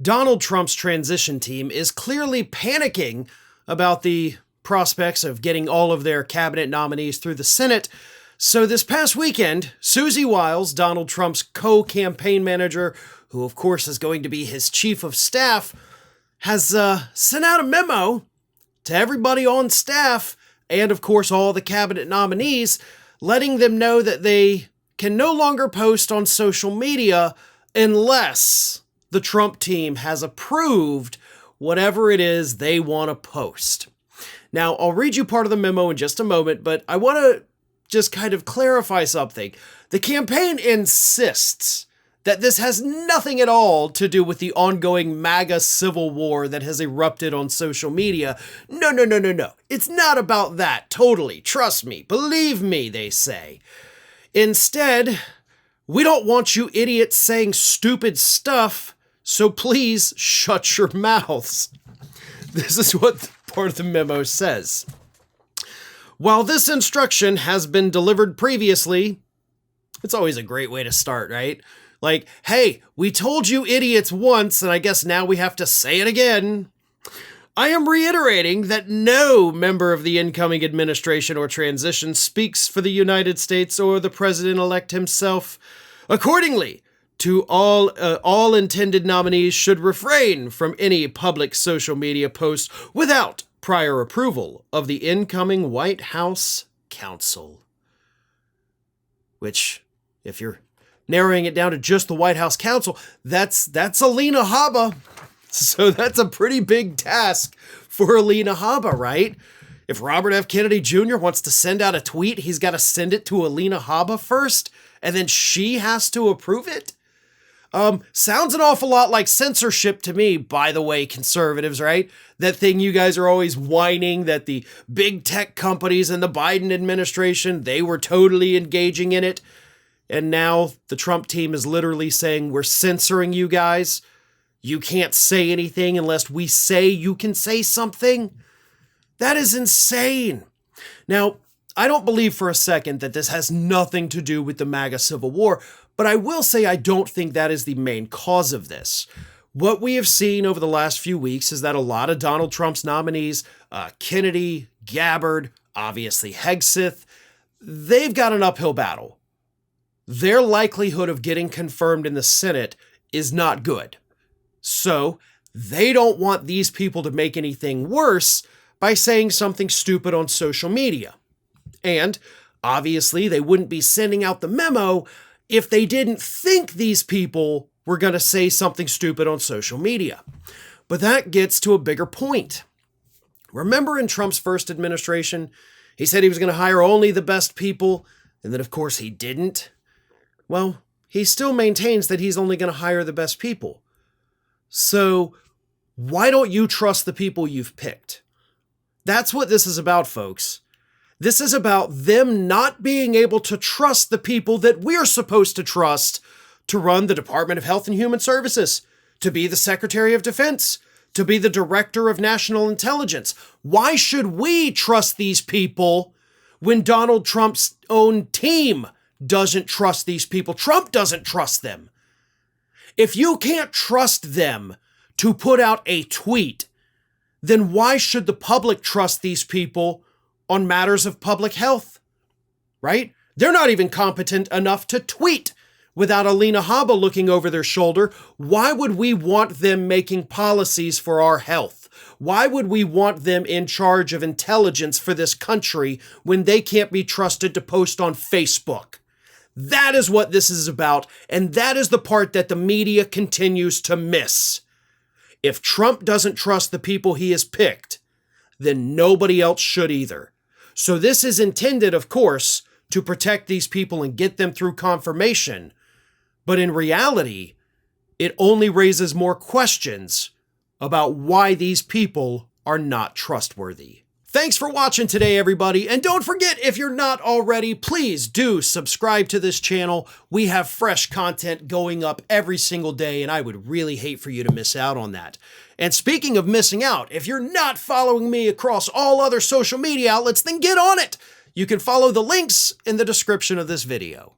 Donald Trump's transition team is clearly panicking about the prospects of getting all of their cabinet nominees through the Senate. So this past weekend, Susie Wiles, Donald Trump's co-campaign manager, who of course is going to be his chief of staff, has sent out a memo to everybody on staff and of course all the cabinet nominees, letting them know that they can no longer post on social media unless the Trump team has approved whatever it is they want to post. Now, I'll read you part of the memo in just a moment, but I want to just kind of clarify something. The campaign insists that this has nothing at all to do with the ongoing MAGA civil war that has erupted on social media. No. It's not about that, totally. Trust me, believe me, they say. Instead, we don't want you idiots saying stupid stuff, so please shut your mouths. This is what part of the memo says. While this instruction has been delivered previously, it's always a great way to start, right? Like, hey, we told you idiots once, and I guess now we have to say it again. I am reiterating that no member of the incoming administration or transition speaks for the United States or the president-elect himself. Accordingly, to all intended nominees should refrain from any public social media posts without prior approval of the incoming White House counsel. Which, if you're narrowing it down to just the White House counsel, that's Alina Habba. So that's a pretty big task for Alina Habba, right? If Robert F. Kennedy Jr. wants to send out a tweet, he's got to send it to Alina Habba first, and then she has to approve it? Sounds an awful lot like censorship to me, by the way, conservatives, right? That thing you guys are always whining that the big tech companies and the Biden administration, they were totally engaging in it. And now the Trump team is literally saying, we're censoring you guys. You can't say anything unless we say you can say something. That is insane. Now, I don't believe for a second that this has nothing to do with the MAGA Civil War, but I will say I don't think that is the main cause of this. What we have seen over the last few weeks is that a lot of Donald Trump's nominees, Kennedy, Gabbard, obviously Hegseth, they've got an uphill battle. Their likelihood of getting confirmed in the Senate is not good. So they don't want these people to make anything worse by saying something stupid on social media. And obviously they wouldn't be sending out the memo if they didn't think these people were going to say something stupid on social media. But that gets to a bigger point. Remember in Trump's first administration, he said he was going to hire only the best people, and then of course he didn't. Well, he still maintains that he's only going to hire the best people. So why don't you trust the people you've picked? That's what this is about, folks. This is about them not being able to trust the people that we're supposed to trust to run the Department of Health and Human Services, to be the Secretary of Defense, to be the Director of National Intelligence. Why should we trust these people when Donald Trump's own team doesn't trust these people? Trump doesn't trust them. If you can't trust them to put out a tweet, then why should the public trust these people on matters of public health, right? They're not even competent enough to tweet without Alina Habba looking over their shoulder. Why would we want them making policies for our health? Why would we want them in charge of intelligence for this country when they can't be trusted to post on Facebook? That is what this is about, and that is the part that the media continues to miss. If Trump doesn't trust the people he has picked, then nobody else should either. So this is intended, of course, to protect these people and get them through confirmation. But in reality, it only raises more questions about why these people are not trustworthy. Thanks for watching today, everybody. And don't forget, if you're not already, please do subscribe to this channel. We have fresh content going up every single day, and I would really hate for you to miss out on that. And speaking of missing out, if you're not following me across all other social media outlets, then get on it. You can follow the links in the description of this video.